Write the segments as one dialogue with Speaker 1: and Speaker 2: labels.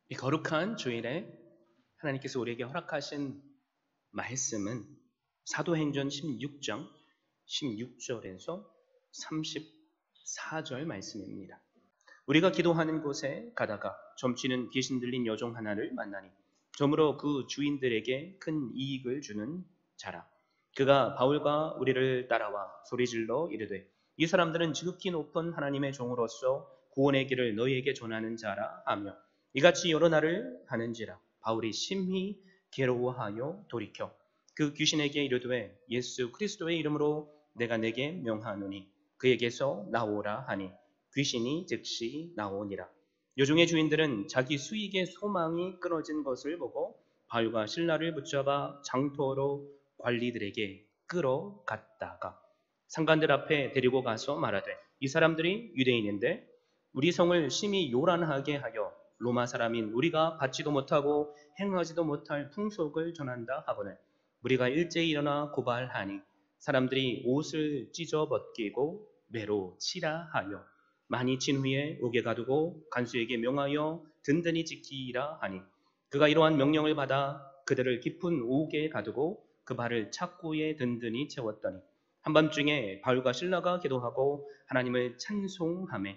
Speaker 1: 이 거룩한 주일에 하나님께서 우리에게 허락하신 말씀은 사도행전 16장 16절에서 34절 말씀입니다. 우리가 기도하는 곳에 가다가 점치는 귀신 들린 여종 하나를 만나니 점으로 그 주인들에게 큰 이익을 주는 자라. 그가 바울과 우리를 따라와 소리질러 이르되 이 사람들은 지극히 높은 하나님의 종으로서 구원의 길을 너희에게 전하는 자라 하며 이같이 여러 날을 하는지라. 바울이 심히 괴로워하여 돌이켜 그 귀신에게 이르되 예수 그리스도의 이름으로 내가 내게 명하노니 그에게서 나오라 하니 귀신이 즉시 나오니라. 여종의 주인들은 자기 수익의 소망이 끊어진 것을 보고 바울과 실라를 붙잡아 장터로 관리들에게 끌어갔다가 상관들 앞에 데리고 가서 말하되 이 사람들이 유대인인데 우리 성을 심히 요란하게 하여 로마 사람인 우리가 받지도 못하고 행하지도 못할 풍속을 전한다 하거늘 우리가 일제히 일어나 고발하니 사람들이 옷을 찢어 벗기고 매로 치라 하여 많이 친 후에 옥에 가두고 간수에게 명하여 든든히 지키라 하니 그가 이러한 명령을 받아 그들을 깊은 옥에 가두고 그 발을 착고에 든든히 채웠더니 한밤중에 바울과 실라가 기도하고 하나님을 찬송하며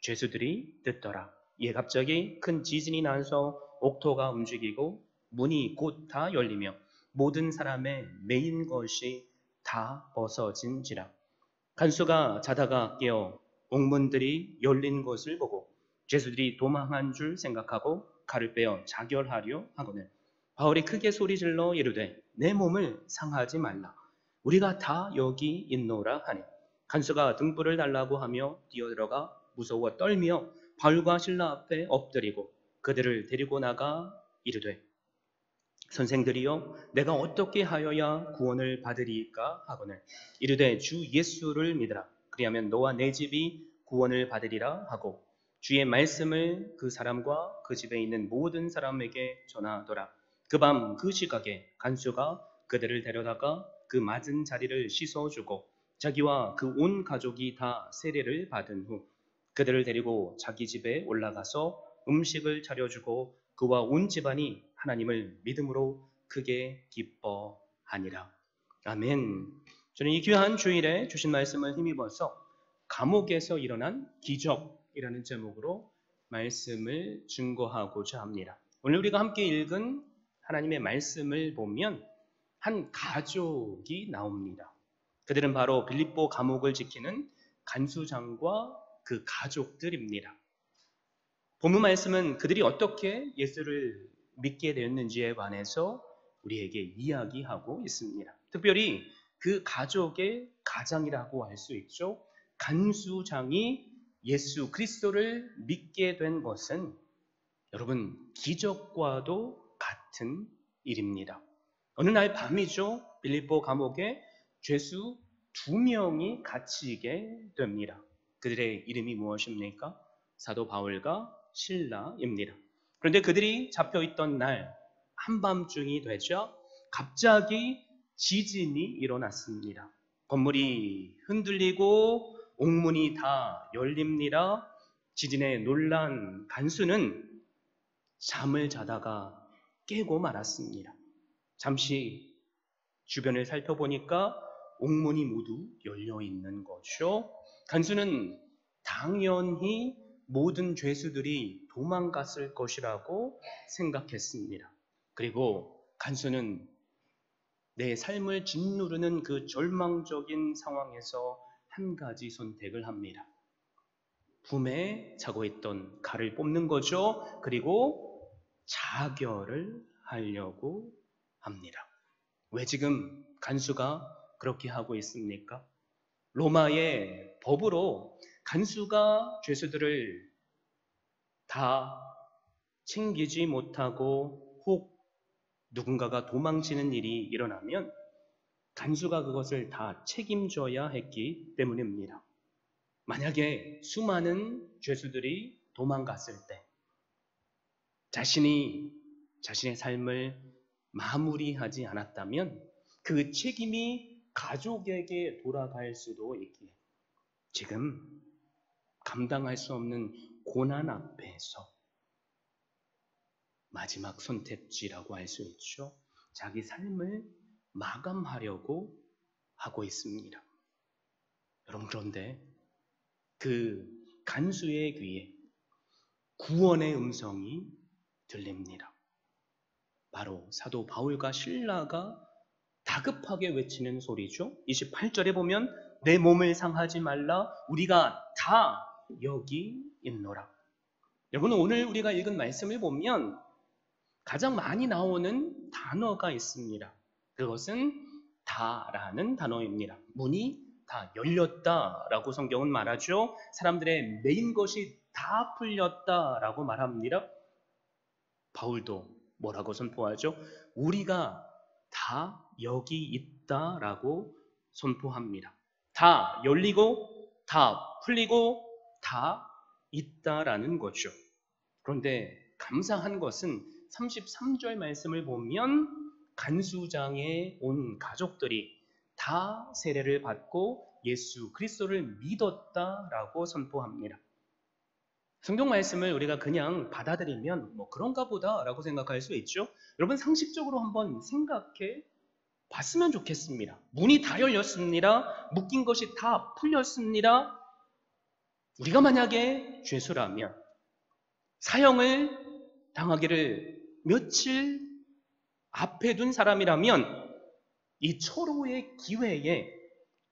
Speaker 1: 죄수들이 듣더라. 이에 갑자기 큰 지진이 나서 옥토가 움직이고 문이 곧 다 열리며 모든 사람의 매인 것이 다 벗어진지라. 간수가 자다가 깨어 옥문들이 열린 것을 보고 죄수들이 도망한 줄 생각하고 칼을 빼어 자결하려 하거늘 바울이 크게 소리질러 이르되 내 몸을 상하지 말라. 우리가 다 여기 있노라 하니 간수가 등불을 달라고 하며 뛰어들어가 무서워 떨며 바울과 실라 앞에 엎드리고 그들을 데리고 나가 이르되 선생들이여 내가 어떻게 하여야 구원을 받으리까 하거늘 이르되 주 예수를 믿으라. 그리하면 너와 내 집이 구원을 받으리라 하고 주의 말씀을 그 사람과 그 집에 있는 모든 사람에게 전하더라. 그 밤 그 시각에 간수가 그들을 데려다가 그 맞은 자리를 씻어주고 자기와 그 온 가족이 다 세례를 받은 후 그들을 데리고 자기 집에 올라가서 음식을 차려주고 그와 온 집안이 하나님을 믿음으로 크게 기뻐하니라. 아멘. 저는 이 귀한 주일에 주신 말씀을 힘입어서 감옥에서 일어난 기적이라는 제목으로 말씀을 증거하고자 합니다. 오늘 우리가 함께 읽은 하나님의 말씀을 보면 한 가족이 나옵니다. 그들은 바로 빌립보 감옥을 지키는 간수장과 그 가족들입니다. 본문 말씀은 그들이 어떻게 예수를 믿게 되었는지에 관해서 우리에게 이야기하고 있습니다. 특별히 그 가족의 가장이라고 할 수 있죠. 간수장이 예수 그리스도를 믿게 된 것은 여러분 기적과도 같은 일입니다. 어느 날 밤이죠. 빌립보 감옥에 죄수 2명이 갇히게 됩니다. 그들의 이름이 무엇입니까? 사도 바울과 실라입니다. 그런데 그들이 잡혀있던 날 한밤중이 되자 갑자기 지진이 일어났습니다. 건물이 흔들리고 옥문이 다 열립니다. 지진에 놀란 간수는 잠을 자다가 깨고 말았습니다. 잠시 주변을 살펴보니까 옥문이 모두 열려 있는 거죠. 간수는 당연히 모든 죄수들이 도망갔을 것이라고 생각했습니다. 그리고 간수는 내 삶을 짓누르는 그 절망적인 상황에서 한 가지 선택을 합니다. 품에 차고 있던 칼을 뽑는 거죠. 그리고 자결을 하려고 합니다. 왜 지금 간수가 그렇게 하고 있습니까? 로마의 법으로 간수가 죄수들을 다 챙기지 못하고 혹 누군가가 도망치는 일이 일어나면 간수가 그것을 다 책임져야 했기 때문입니다. 만약에 수많은 죄수들이 도망갔을 때 자신의 삶을 마무리하지 않았다면 그 책임이 가족에게 돌아갈 수도 있기에 지금 감당할 수 없는 고난 앞에서 마지막 선택지라고 할 수 있죠. 자기 삶을 마감하려고 하고 있습니다. 여러분, 그런데 그 간수의 귀에 구원의 음성이 들립니다. 바로 사도 바울과 실라가 다급하게 외치는 소리죠. 28절에 보면 내 몸을 상하지 말라 우리가 다 여기 있노라. 여러분, 오늘 우리가 읽은 말씀을 보면 가장 많이 나오는 단어가 있습니다. 그것은 다라는 단어입니다. 문이 다 열렸다라고 성경은 말하죠. 사람들의 메인 것이 다 풀렸다라고 말합니다. 바울도 뭐라고 선포하죠? 우리가 다 여기 있다라고 선포합니다. 다 열리고 다 풀리고 다 있다라는 거죠. 그런데 감사한 것은 33절 말씀을 보면 간수장에 온 가족들이 다 세례를 받고 예수 그리스도를 믿었다라고 선포합니다. 성경 말씀을 우리가 그냥 받아들이면 뭐 그런가 보다라고 생각할 수 있죠. 여러분, 상식적으로 한번 생각해 봤으면 좋겠습니다. 문이 다 열렸습니다. 묶인 것이 다 풀렸습니다. 우리가 만약에 죄수라면 사형을 당하기를 며칠 앞에 둔 사람이라면 이 초로의 기회에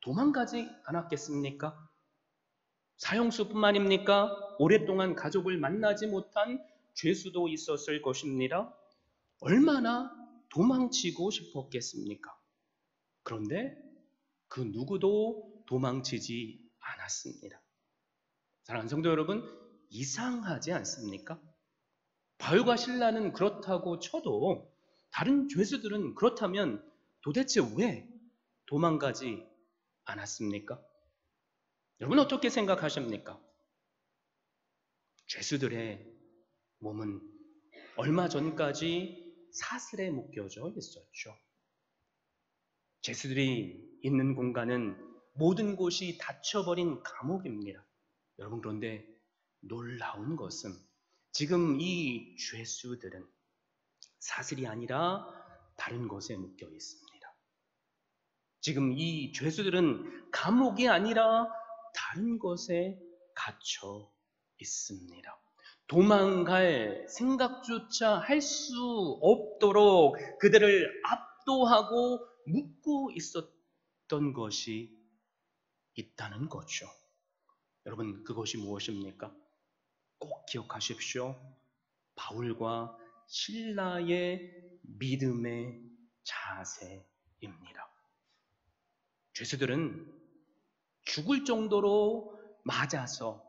Speaker 1: 도망가지 않았겠습니까? 사형수뿐만입니까? 오랫동안 가족을 만나지 못한 죄수도 있었을 것입니다. 얼마나 도망치고 싶었겠습니까? 그런데 그 누구도 도망치지 않았습니다. 사랑하는 성도 여러분, 이상하지 않습니까? 바울과 실라는 그렇다고 쳐도 다른 죄수들은 그렇다면 도대체 왜 도망가지 않았습니까? 여러분, 어떻게 생각하십니까? 죄수들의 몸은 얼마 전까지 사슬에 묶여져 있었죠. 죄수들이 있는 공간은 모든 곳이 닫혀버린 감옥입니다. 여러분, 그런데 놀라운 것은 지금 이 죄수들은 사슬이 아니라 다른 것에 묶여 있습니다. 지금 이 죄수들은 감옥이 아니라 다른 것에 갇혀 있습니다. 도망갈 생각조차 할 수 없도록 그들을 압도하고 묶고 있었던 것이 있다는 거죠. 여러분, 그것이 무엇입니까? 꼭 기억하십시오. 바울과 실라의 믿음의 자세입니다. 죄수들은 죽을 정도로 맞아서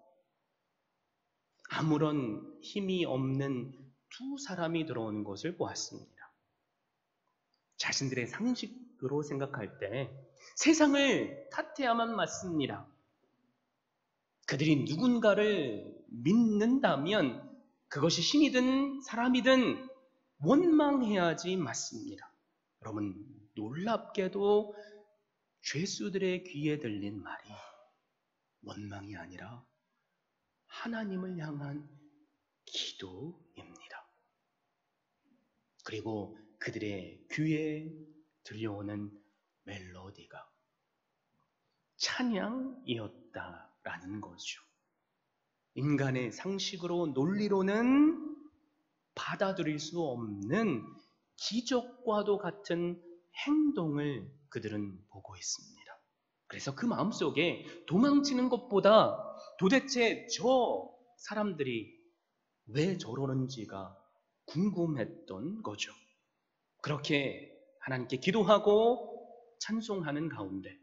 Speaker 1: 아무런 힘이 없는 두 사람이 들어오는 것을 보았습니다. 자신들의 상식으로 생각할 때 세상을 탓해야만 맞습니다. 그들이 누군가를 믿는다면 그것이 신이든 사람이든 원망해야지 맞습니다. 여러분, 놀랍게도 죄수들의 귀에 들린 말이 원망이 아니라 하나님을 향한 기도입니다. 그리고 그들의 귀에 들려오는 멜로디가 찬양이었다라는 거죠. 인간의 상식으로 논리로는 받아들일 수 없는 기적과도 같은 행동을 그들은 보고 있습니다. 그래서 그 마음속에 도망치는 것보다 도대체 저 사람들이 왜 저러는지가 궁금했던 거죠. 그렇게 하나님께 기도하고 찬송하는 가운데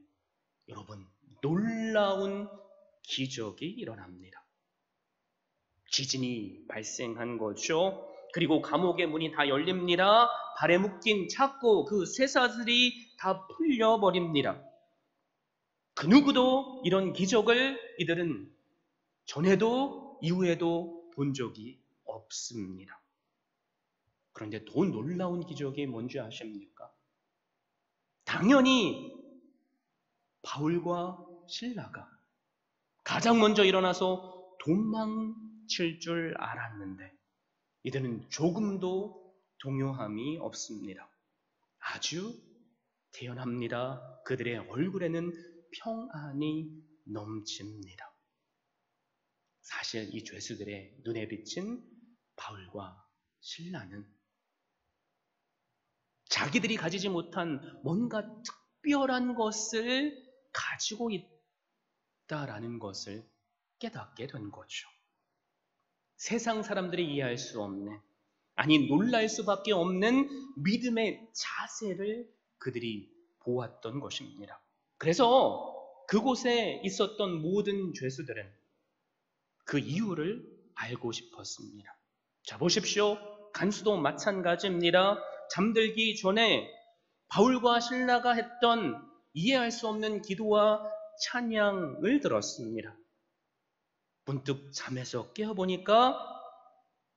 Speaker 1: 여러분, 놀라운 기적이 일어납니다. 지진이 발생한 거죠. 그리고 감옥의 문이 다 열립니다. 발에 묶인 차고 그 쇠사슬이 다 풀려버립니다. 그 누구도 이런 기적을 이들은 전에도 이후에도 본 적이 없습니다. 그런데 더 놀라운 기적이 뭔지 아십니까? 당연히 바울과 실라가 가장 먼저 일어나서 도망칠 줄 알았는데 이들은 조금도 동요함이 없습니다. 아주 태연합니다. 그들의 얼굴에는 평안이 넘칩니다. 사실 이 죄수들의 눈에 비친 바울과 실라는 자기들이 가지지 못한 뭔가 특별한 것을 가지고 있다라는 것을 깨닫게 된 거죠. 세상 사람들이 이해할 수 없는, 아니 놀랄 수밖에 없는 믿음의 자세를 그들이 보았던 것입니다. 그래서 그곳에 있었던 모든 죄수들은 그 이유를 알고 싶었습니다. 자, 보십시오. 간수도 마찬가지입니다. 잠들기 전에 바울과 실라가 했던 이해할 수 없는 기도와 찬양을 들었습니다. 문득 잠에서 깨어보니까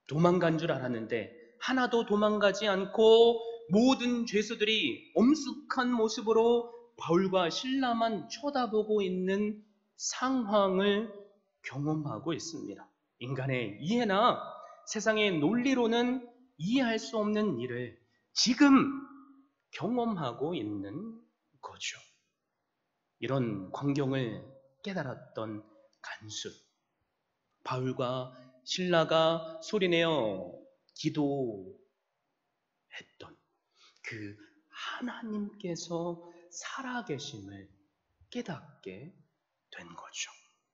Speaker 1: 도망간 줄 알았는데 하나도 도망가지 않고 모든 죄수들이 엄숙한 모습으로 바울과 실라만 쳐다보고 있는 상황을 경험하고 있습니다. 인간의 이해나 세상의 논리로는 이해할 수 없는 일을 지금 경험하고 있는 거죠. 이런 광경을 깨달았던 간수, 바울과 실라가 소리내어 기도했던 그 하나님께서 살아계심을 깨닫게 된 거죠.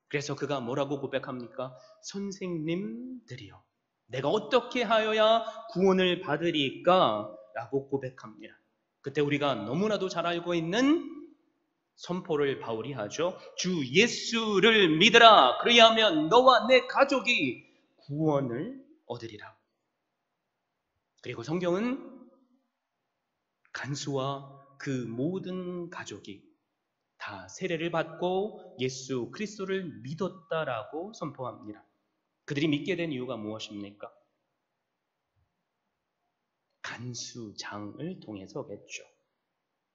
Speaker 1: 그래서 그가 뭐라고 고백합니까? 선생님들이여, 내가 어떻게 하여야 구원을 받으리까? 라고 고백합니다. 그때 우리가 너무나도 잘 알고 있는 선포를 바울이 하죠. 주 예수를 믿으라. 그리하면 너와 내 가족이 구원을 얻으리라. 그리고 성경은 간수와 그 모든 가족이 다 세례를 받고 예수 그리스도를 믿었다라고 선포합니다. 그들이 믿게 된 이유가 무엇입니까? 간수장을 통해서겠죠.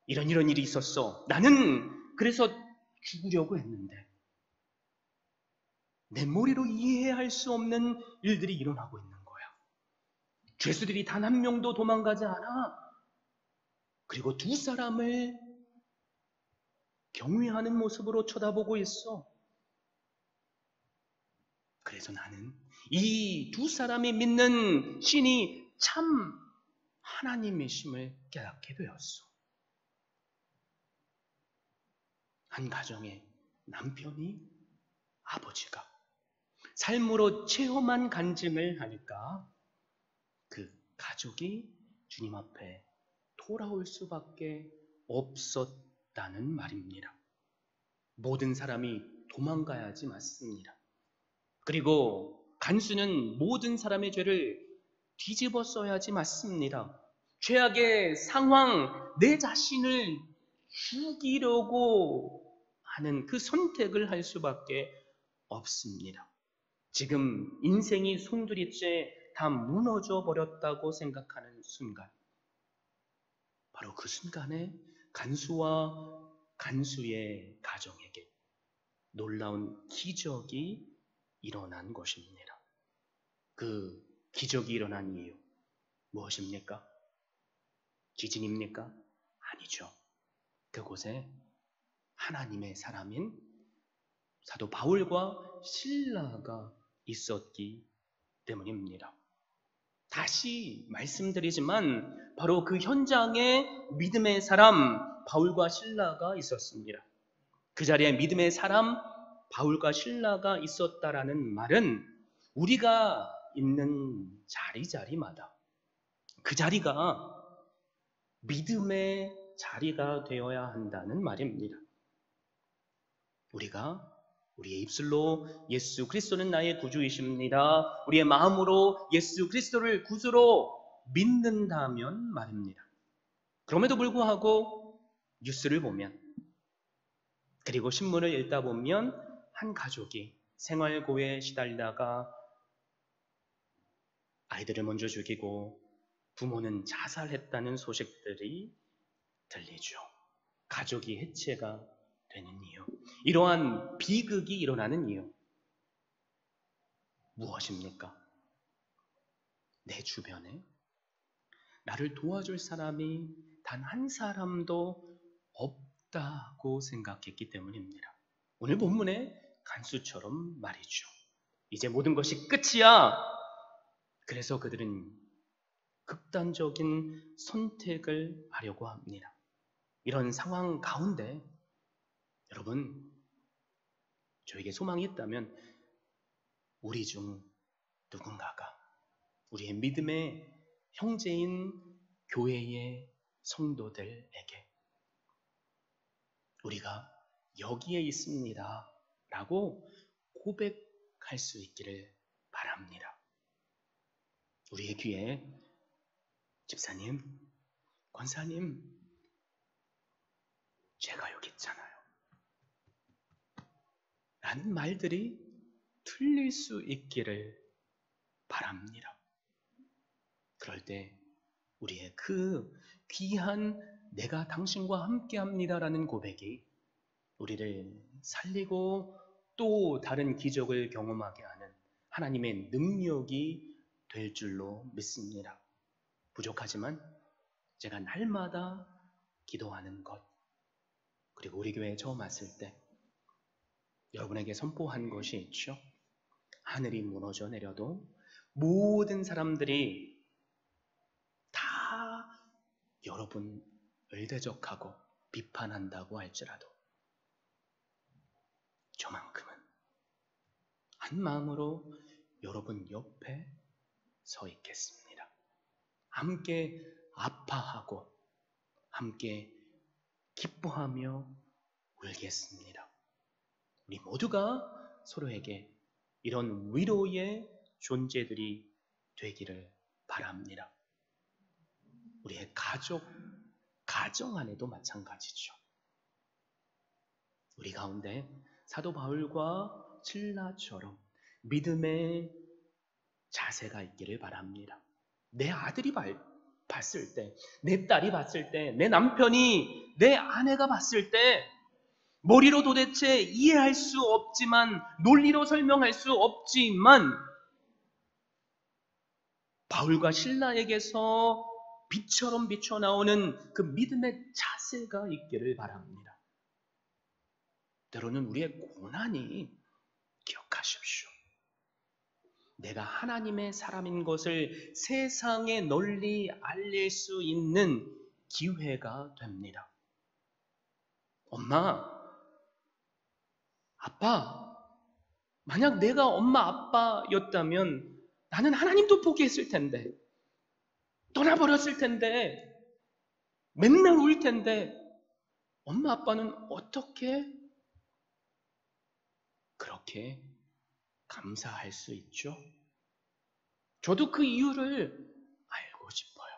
Speaker 1: 이런 일이 있었어. 나는 그래서 죽으려고 했는데 내 머리로 이해할 수 없는 일들이 일어나고 있는 거야. 죄수들이 단 한 명도 도망가지 않아. 그리고 두 사람을 경외하는 모습으로 쳐다보고 있어. 그래서 나는 이 두 사람이 믿는 신이 참 하나님이심을 깨닫게 되었어. 한 가정의 남편이, 아버지가 삶으로 체험한 간증을 하니까 그 가족이 주님 앞에 돌아올 수밖에 없었다는 말입니다. 모든 사람이 도망가야지 맞습니다. 그리고 간수는 모든 사람의 죄를 뒤집어 써야지 맞습니다. 죄악의 상황, 내 자신을 죽이려고 하는 그 선택을 할 수밖에 없습니다. 지금 인생이 송두리째 다 무너져 버렸다고 생각하는 순간, 바로 그 순간에 간수와 간수의 가정에게 놀라운 기적이 일어난 것입니다. 그 기적이 일어난 이유 무엇입니까? 지진입니까? 아니죠. 그곳에 하나님의 사람인 사도 바울과 실라가 있었기 때문입니다. 다시 말씀드리지만 바로 그 현장에 믿음의 사람 바울과 실라가 있었습니다. 그 자리에 믿음의 사람 바울과 실라가 있었다라는 말은 우리가 있는 자리마다 그 자리가 믿음의 자리가 되어야 한다는 말입니다. 우리가 우리의 입술로 예수 그리스도는 나의 구주이십니다. 우리의 마음으로 예수 그리스도를 구주로 믿는다면 말입니다. 그럼에도 불구하고 뉴스를 보면, 그리고 신문을 읽다 보면 한 가족이 생활고에 시달리다가 아이들을 먼저 죽이고 부모는 자살했다는 소식들이 들리죠. 가족이 해체가 되는 이유, 이러한 비극이 일어나는 이유 무엇입니까? 내 주변에 나를 도와줄 사람이 단 한 사람도 없다고 생각했기 때문입니다. 오늘 본문의 간수처럼 말이죠. 이제 모든 것이 끝이야. 그래서 그들은 극단적인 선택을 하려고 합니다. 이런 상황 가운데 여러분, 저에게 소망이 있다면 우리 중 누군가가 우리의 믿음의 형제인 교회의 성도들에게 우리가 여기에 있습니다 라고 고백할 수 있기를 바랍니다. 우리의 귀에 집사님, 권사님, 제가 여기 있잖아요 라는 말들이 틀릴 수 있기를 바랍니다. 그럴 때 우리의 그 귀한 내가 당신과 함께합니다라는 고백이 우리를 살리고 또 다른 기적을 경험하게 하는 하나님의 능력이 될 줄로 믿습니다. 부족하지만 제가 날마다 기도하는 것, 그리고 우리 교회에 처음 왔을 때 여러분에게 선포한 것이 있죠. 하늘이 무너져 내려도 모든 사람들이 다 여러분을 대적하고 비판한다고 할지라도 저만큼은 한 마음으로 여러분 옆에 서 있겠습니다. 함께 아파하고 함께 기뻐하며 울겠습니다. 우리 모두가 서로에게 이런 위로의 존재들이 되기를 바랍니다. 우리의 가정 안에도 마찬가지죠. 우리 가운데 사도 바울과 실라처럼 믿음의 자세가 있기를 바랍니다. 내 아들이 봤을 때, 내 딸이 봤을 때, 내 남편이, 내 아내가 봤을 때 머리로 도대체 이해할 수 없지만, 논리로 설명할 수 없지만 바울과 실라에게서 빛처럼 비쳐나오는 그 믿음의 자세가 있기를 바랍니다. 때로는 우리의 고난이, 기억하십시오, 내가 하나님의 사람인 것을 세상에 널리 알릴 수 있는 기회가 됩니다. 엄마, 아빠, 만약 내가 엄마, 아빠였다면 나는 하나님도 포기했을 텐데, 떠나버렸을 텐데, 맨날 울 텐데, 엄마, 아빠는 어떻게 그렇게 감사할 수 있죠? 저도 그 이유를 알고 싶어요.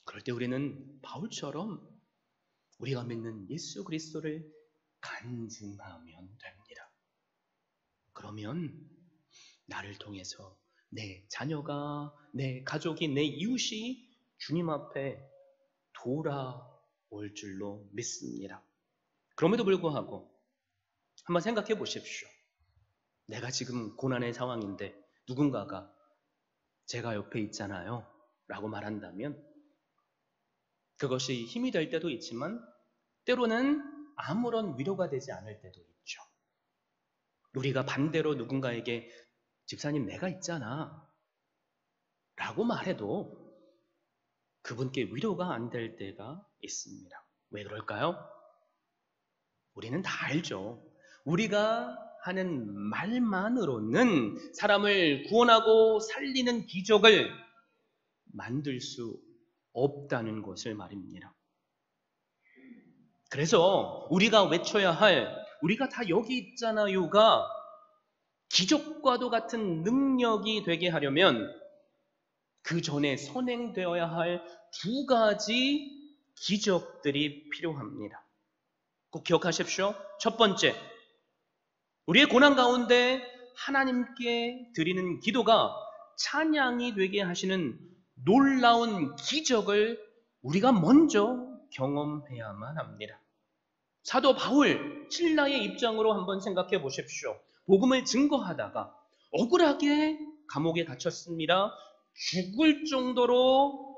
Speaker 1: 그럴 때 우리는 바울처럼 우리가 믿는 예수 그리스도를 간증하면 됩니다. 그러면 나를 통해서 내 자녀가, 내 가족이, 내 이웃이 주님 앞에 돌아올 줄로 믿습니다. 그럼에도 불구하고 한번 생각해 보십시오. 내가 지금 고난의 상황인데 누군가가 제가 옆에 있잖아요 라고 말한다면 그것이 힘이 될 때도 있지만 때로는 아무런 위로가 되지 않을 때도 있죠. 우리가 반대로 누군가에게 집사님 내가 있잖아 라고 말해도 그분께 위로가 안 될 때가 있습니다. 왜 그럴까요? 우리는 다 알죠. 우리가 하는 말만으로는 사람을 구원하고 살리는 기적을 만들 수 없다는 것을 말입니다. 그래서 우리가 외쳐야 할 우리가 다 여기 있잖아요가 기적과도 같은 능력이 되게 하려면 그 전에 선행되어야 할 두 가지 기적들이 필요합니다. 꼭 기억하십시오. 첫 번째, 우리의 고난 가운데 하나님께 드리는 기도가 찬양이 되게 하시는 놀라운 기적을 우리가 먼저 경험해야만 합니다. 사도 바울, 신라의 입장으로 한번 생각해 보십시오. 복음을 증거하다가 억울하게 감옥에 갇혔습니다. 죽을 정도로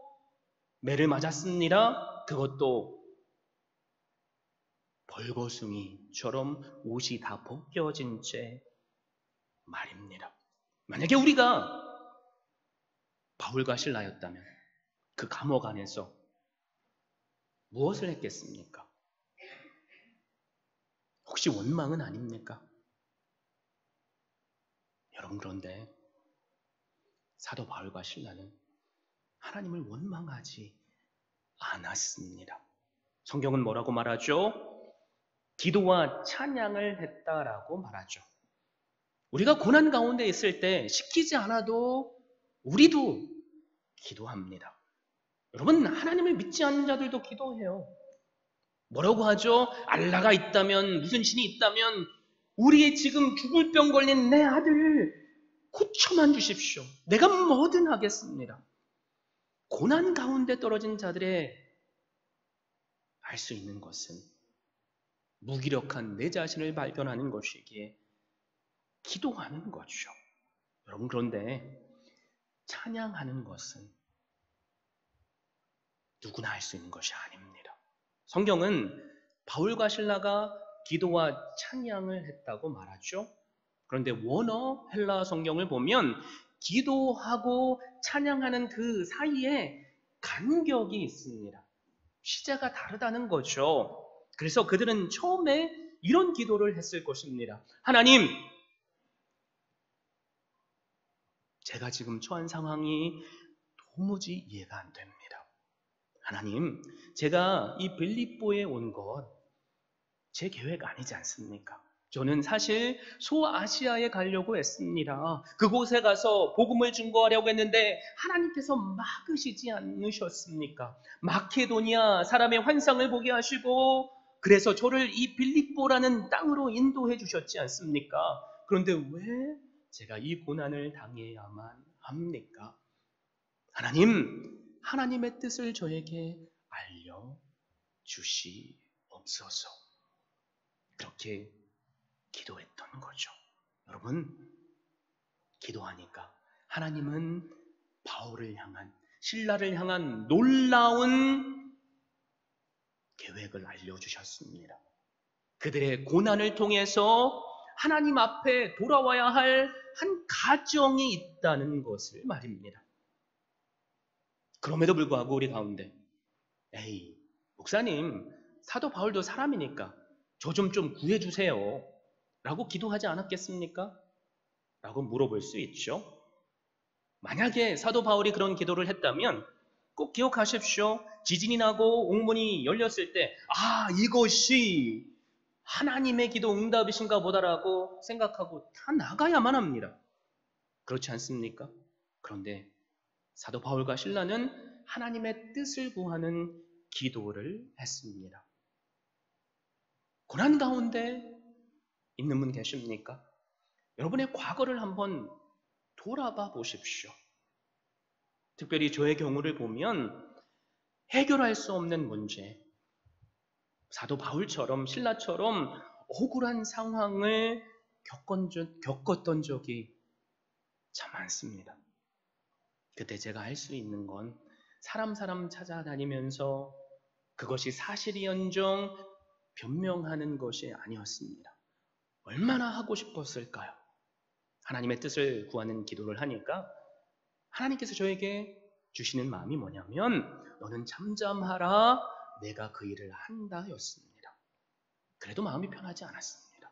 Speaker 1: 매를 맞았습니다. 그것도 벌거숭이처럼 옷이 다 벗겨진 채 말입니다. 만약에 우리가 바울과 실라였다면 그 감옥 안에서 무엇을 했겠습니까? 혹시 원망은 아닙니까? 여러분, 그런데 사도 바울과 실라는 하나님을 원망하지 않았습니다. 성경은 뭐라고 말하죠? 기도와 찬양을 했다라고 말하죠. 우리가 고난 가운데 있을 때 시키지 않아도 우리도 기도합니다. 여러분, 하나님을 믿지 않는 자들도 기도해요. 뭐라고 하죠? 알라가 있다면, 무슨 신이 있다면 우리의 지금 죽을 병 걸린 내 아들을 고쳐만 주십시오. 내가 뭐든 하겠습니다. 고난 가운데 떨어진 자들의 알 수 있는 것은 무기력한 내 자신을 발견하는 것이기에 기도하는 거죠. 여러분, 그런데 찬양하는 것은 누구나 할 수 있는 것이 아닙니다. 성경은 바울과 실라가 기도와 찬양을 했다고 말하죠. 그런데 원어 헬라 성경을 보면 기도하고 찬양하는 그 사이에 간격이 있습니다. 시제가 다르다는 거죠. 그래서 그들은 처음에 이런 기도를 했을 것입니다. 하나님, 제가 지금 처한 상황이 도무지 이해가 안 됩니다. 하나님, 제가 이 빌립보에 온 것 제 계획 아니지 않습니까? 저는 사실 소아시아에 가려고 했습니다. 그곳에 가서 복음을 증거하려고 했는데 하나님께서 막으시지 않으셨습니까? 마케도니아 사람의 환상을 보게 하시고 그래서 저를 이 빌립보라는 땅으로 인도해 주셨지 않습니까? 그런데 왜 제가 이 고난을 당해야만 합니까? 하나님, 하나님의 뜻을 저에게 알려주시옵소서. 그렇게 기도했던 거죠. 여러분, 기도하니까 하나님은 바울을 향한, 실라를 향한 놀라운 계획을 알려주셨습니다. 그들의 고난을 통해서 하나님 앞에 돌아와야 할 한 가정이 있다는 것을 말입니다. 그럼에도 불구하고 우리 가운데 에이, 목사님, 사도 바울도 사람이니까 저 좀 구해주세요 라고 기도하지 않았겠습니까? 라고 물어볼 수 있죠. 만약에 사도 바울이 그런 기도를 했다면 꼭 기억하십시오. 지진이 나고 옥문이 열렸을 때 이것이 하나님의 기도 응답이신가 보다라고 생각하고 다 나가야만 합니다. 그렇지 않습니까? 그런데 사도 바울과 실라는 하나님의 뜻을 구하는 기도를 했습니다. 고난 가운데 있는 분 계십니까? 여러분의 과거를 한번 돌아봐 보십시오. 특별히 저의 경우를 보면 해결할 수 없는 문제, 사도 바울처럼 실라처럼 억울한 상황을 겪었던 적이 참 많습니다. 그때 제가 할 수 있는 건 사람 찾아다니면서 그것이 사실이언정 변명하는 것이 아니었습니다. 얼마나 하고 싶었을까요? 하나님의 뜻을 구하는 기도를 하니까 하나님께서 저에게 주시는 마음이 뭐냐면 너는 잠잠하라, 내가 그 일을 한다 였습니다. 그래도 마음이 편하지 않았습니다.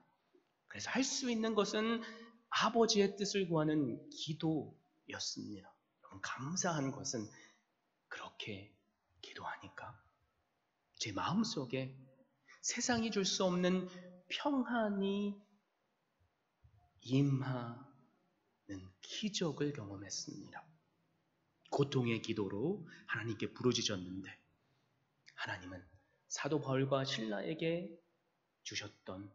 Speaker 1: 그래서 할 수 있는 것은 아버지의 뜻을 구하는 기도였습니다. 여러분, 감사한 것은 그렇게 기도하니까 제 마음속에 세상이 줄 수 없는 평안이 임하는 기적을 경험했습니다. 고통의 기도로 하나님께 부르짖었는데 하나님은 사도 바울과 실라에게 주셨던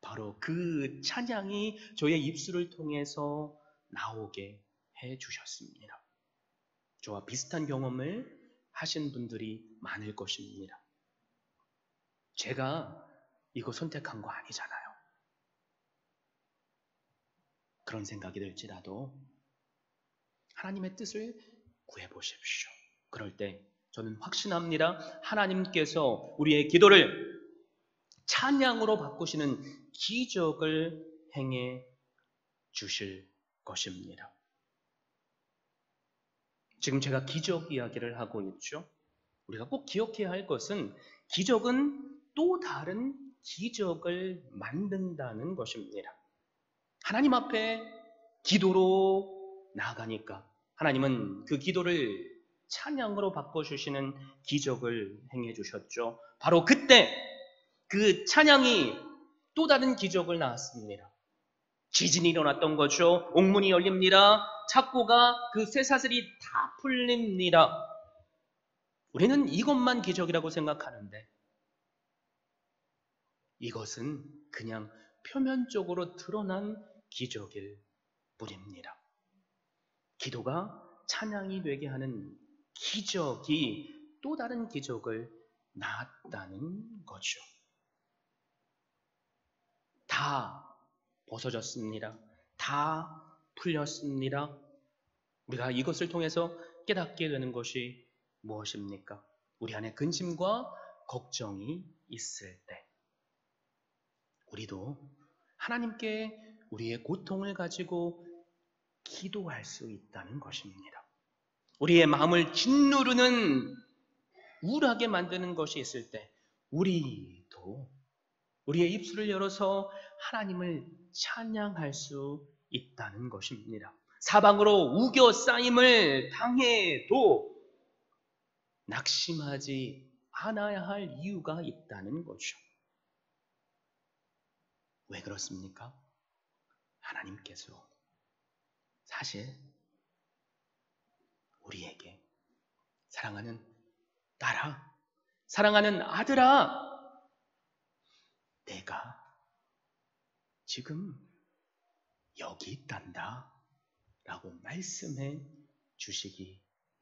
Speaker 1: 바로 그 찬양이 저의 입술을 통해서 나오게 해주셨습니다. 저와 비슷한 경험을 하신 분들이 많을 것입니다. 제가 이거 선택한 거 아니잖아요. 그런 생각이 들지라도 하나님의 뜻을 구해보십시오. 그럴 때 저는 확신합니다. 하나님께서 우리의 기도를 찬양으로 바꾸시는 기적을 행해 주실 것입니다. 지금 제가 기적 이야기를 하고 있죠. 우리가 꼭 기억해야 할 것은 기적은 또 다른 기적을 만든다는 것입니다. 하나님 앞에 기도로 나아가니까 하나님은 그 기도를 찬양으로 바꿔주시는 기적을 행해 주셨죠. 바로 그때 그 찬양이 또 다른 기적을 낳았습니다. 지진이 일어났던 거죠. 옥문이 열립니다. 착고가 그 쇠사슬이 다 풀립니다. 우리는 이것만 기적이라고 생각하는데 이것은 그냥 표면적으로 드러난 기적일 뿐입니다. 기도가 찬양이 되게 하는 기적이 또 다른 기적을 낳았다는 거죠. 다 벗어졌습니다. 다 풀렸습니다. 우리가 이것을 통해서 깨닫게 되는 것이 무엇입니까? 우리 안에 근심과 걱정이 있을 때 우리도 하나님께 우리의 고통을 가지고 기도할 수 있다는 것입니다. 우리의 마음을 짓누르는 우울하게 만드는 것이 있을 때 우리도 우리의 입술을 열어서 하나님을 찬양할 수 있다는 것입니다. 사방으로 우겨 쌓임을 당해도 낙심하지 않아야 할 이유가 있다는 거죠. 왜 그렇습니까? 하나님께서 사실 우리에게 사랑하는 딸아, 사랑하는 아들아, 내가 지금 여기 있단다 라고 말씀해 주시기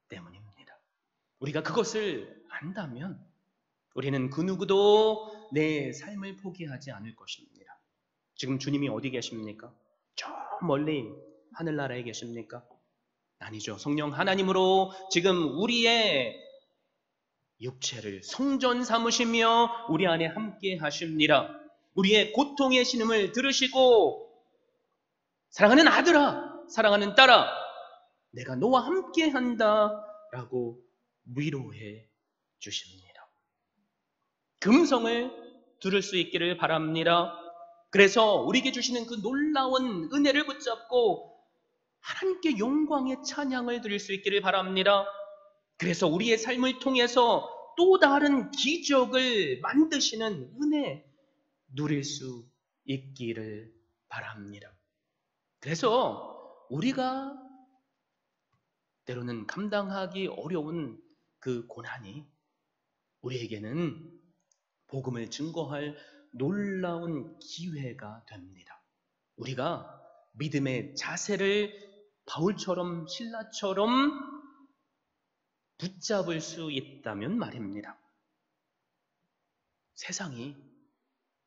Speaker 1: 때문입니다. 우리가 그것을 안다면 우리는 그 누구도 내 삶을 포기하지 않을 것입니다. 지금 주님이 어디 계십니까? 저 멀리 하늘나라에 계십니까? 아니죠. 성령 하나님으로 지금 우리의 육체를 성전 삼으시며 우리 안에 함께 하십니다. 우리의 고통의 신음을 들으시고 사랑하는 아들아, 사랑하는 딸아, 내가 너와 함께 한다 라고 위로해 주십니다. 그 음성을 들을 수 있기를 바랍니다. 그래서 우리에게 주시는 그 놀라운 은혜를 붙잡고 하나님께 영광의 찬양을 드릴 수 있기를 바랍니다. 그래서 우리의 삶을 통해서 또 다른 기적을 만드시는 은혜 누릴 수 있기를 바랍니다. 그래서 우리가 때로는 감당하기 어려운 그 고난이 우리에게는 복음을 증거할 놀라운 기회가 됩니다. 우리가 믿음의 자세를 바울처럼 신라처럼 붙잡을 수 있다면 말입니다. 세상이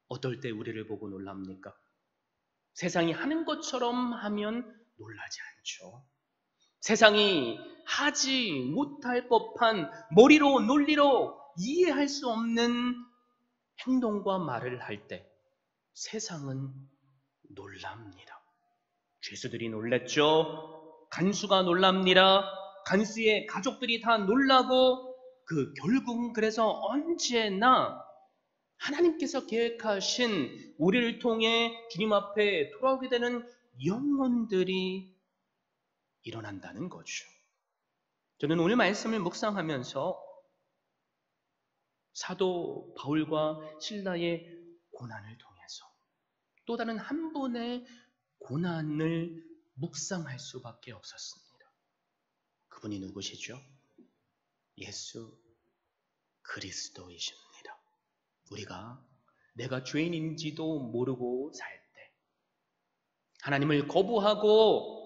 Speaker 1: 어떨 때 우리를 보고 놀랍니까? 세상이 하는 것처럼 하면 놀라지 않죠. 세상이 하지 못할 법한 머리로 논리로 이해할 수 없는 행동과 말을 할 때 세상은 놀랍니다. 죄수들이 놀랐죠. 간수가 놀랍니다. 간수의 가족들이 다 놀라고 결국은 그래서 언제나 하나님께서 계획하신 우리를 통해 주님 앞에 돌아오게 되는 영혼들이 일어난다는 거죠. 저는 오늘 말씀을 묵상하면서 사도 바울과 실라의 고난을 통해서 또 다른 한 분의 고난을 묵상할 수밖에 없었습니다. 그분이 누구시죠? 예수 그리스도이십니다. 우리가 내가 죄인인지도 모르고 살 때, 하나님을 거부하고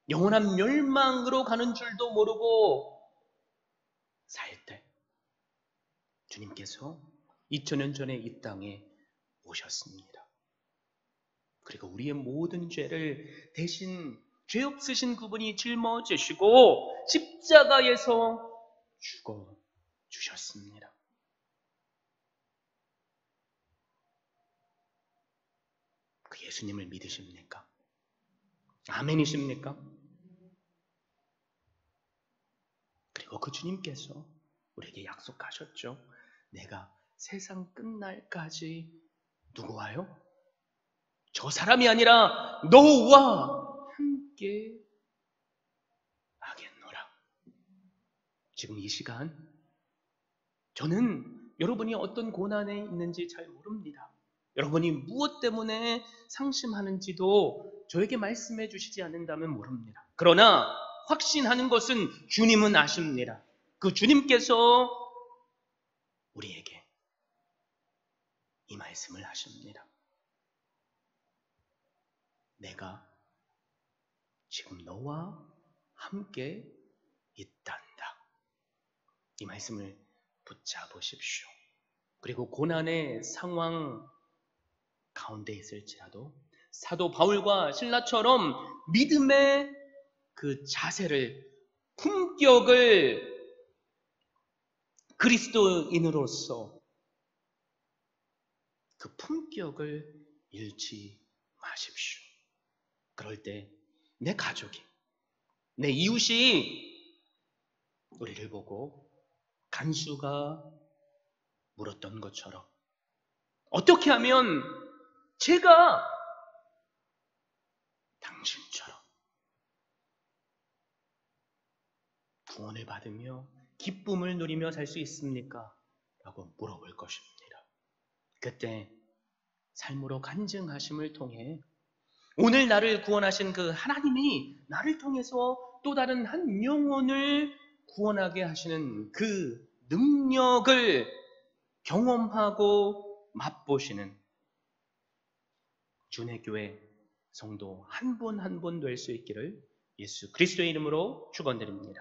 Speaker 1: 영원한 멸망으로 가는 줄도 모르고 살 때, 주님께서 2000년 전에 이 땅에 오셨습니다. 그리고 우리의 모든 죄를 대신 죄 없으신 그분이 짊어지시고 십자가에서 죽어 주셨습니다. 그 예수님을 믿으십니까? 아멘이십니까? 그리고 그 주님께서 우리에게 약속하셨죠. 내가 세상 끝날까지 누구와요? 저 사람이 아니라 너와 함께 하겠노라. 지금 이 시간 저는 여러분이 어떤 고난에 있는지 잘 모릅니다. 여러분이 무엇 때문에 상심하는지도 저에게 말씀해 주시지 않는다면 모릅니다. 그러나 확신하는 것은 주님은 아십니다. 그 주님께서 우리에게 이 말씀을 하십니다. 내가 지금 너와 함께 있단다. 이 말씀을 붙잡으십시오. 그리고 고난의 상황 가운데 있을지라도 사도 바울과 실라처럼 믿음의 그 자세를, 품격을 그리스도인으로서 그 품격을 잃지 마십시오. 그럴 때 내 가족이, 내 이웃이 우리를 보고 간수가 물었던 것처럼 어떻게 하면 제가 당신처럼 구원을 받으며 기쁨을 누리며 살 수 있습니까? 라고 물어볼 것입니다. 그때 삶으로 간증하심을 통해 오늘 나를 구원하신 그 하나님이 나를 통해서 또 다른 한 영혼을 구원하게 하시는 그 능력을 경험하고 맛보시는 주의 교회 성도 한 분 한 분 될 수 있기를 예수 그리스도의 이름으로 축원드립니다.